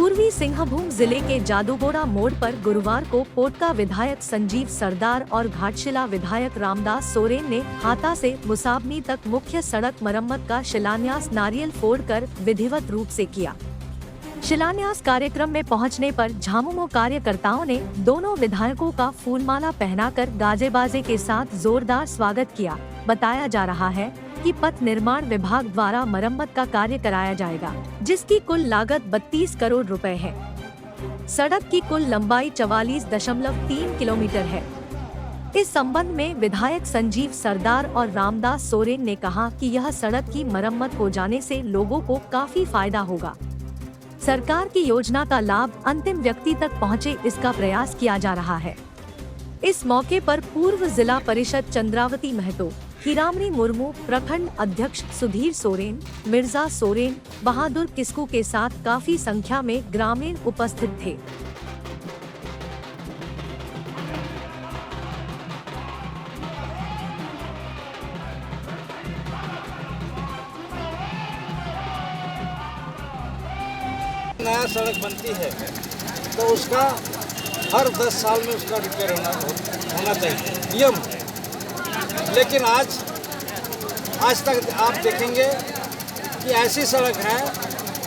पूर्वी सिंहभूम जिले के जादूगोड़ा मोड़ पर गुरुवार को पोटका विधायक संजीव सरदार और घाटशिला विधायक रामदास सोरेन ने हाता से मुसाबनी तक मुख्य सड़क मरम्मत का शिलान्यास नारियल फोड़कर विधिवत रूप से किया। शिलान्यास कार्यक्रम में पहुंचने पर झामुमो कार्यकर्ताओं ने दोनों विधायकों का फूलमाला पहनाकर गाजे-बाजे के साथ जोरदार स्वागत किया। बताया जा रहा है कि पथ निर्माण विभाग द्वारा मरम्मत का कार्य कराया जाएगा, जिसकी कुल लागत 32 करोड़ रुपए है। सड़क की कुल लंबाई 44.3 किलोमीटर है। इस संबंध में विधायक संजीव सरदार और रामदास सोरेन ने कहा कि यह सड़क की मरम्मत हो जाने से लोगों को काफी फायदा होगा। सरकार की योजना का लाभ अंतिम व्यक्ति तक पहुंचे, इसका प्रयास किया जा रहा है। इस मौके पर पूर्व जिला परिषद चंद्रावती महतो, हीरामणी मुर्मू, प्रखंड अध्यक्ष सुधीर सोरेन, मिर्जा सोरेन, बहादुर किस्कू के साथ काफी संख्या में ग्रामीण उपस्थित थे। नया सड़क बनती है तो उसका हर 10 साल में उसका रिपेयर होना चाहिए, नियम। लेकिन आज तक आप देखेंगे कि ऐसी सड़क है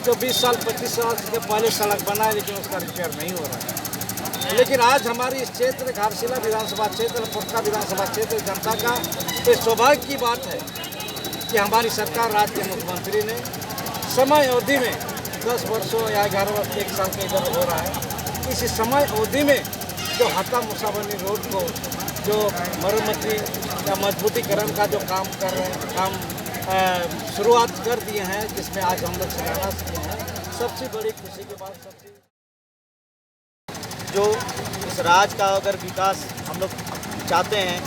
जो 20 साल 25 साल के पहले सड़क बना है, लेकिन उसका रिपेयर नहीं हो रहा है। लेकिन आज हमारी इस क्षेत्र घाटशिला विधानसभा क्षेत्र, पोटका विधानसभा क्षेत्र जनता का ये सौभाग्य की बात है कि हमारी सरकार, राज्य के मुख्यमंत्री ने समय अवधि में 10 वर्षों या 11 वर्ष 1 साल के इधर हो रहा है, इसी समय अवधि में जो हाता मुसाबनी रोड को जो मरम्मती या मजबूतीकरण का जो काम कर रहे हैं, काम शुरुआत कर दिए हैं, जिसमें आज हम लोग शिलान्यास किए हैं। सबसे बड़ी खुशी की बात जो इस राज्य का अगर विकास हम लोग चाहते हैं,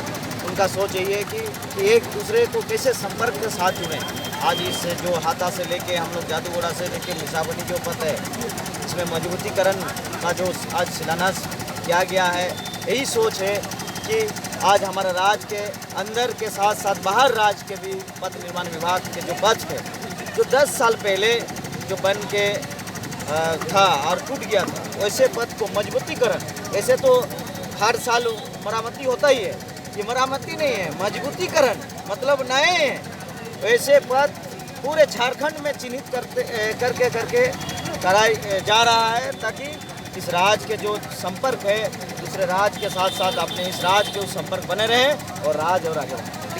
उनका सोच यही है कि एक दूसरे को कैसे संपर्क के साथ जुड़ें। आज इस जो हाथा से लेके हम लोग जादूगोड़ा से लेके मुसाबनी जो पथ है, इसमें मजबूतीकरण का जो आज शिलान्यास किया गया है, यही सोच है कि आज हमारा राज्य के अंदर के साथ साथ बाहर राज्य के भी पथ निर्माण विभाग के जो पथ है, जो 10 साल पहले जो बन के था और टूट गया था, वैसे पथ को मजबूतीकरण, ऐसे तो हर साल मरामती होता ही है, ये मरामती नहीं है, मजबूतीकरण मतलब नए हैं। वैसे पथ पूरे झारखंड में चिन्हित करके कराया जा रहा है, ताकि इस राज्य के जो संपर्क है दूसरे राज्य के साथ साथ अपने इस राज्य के संपर्क बने रहे और राज्य और आगे बढ़े।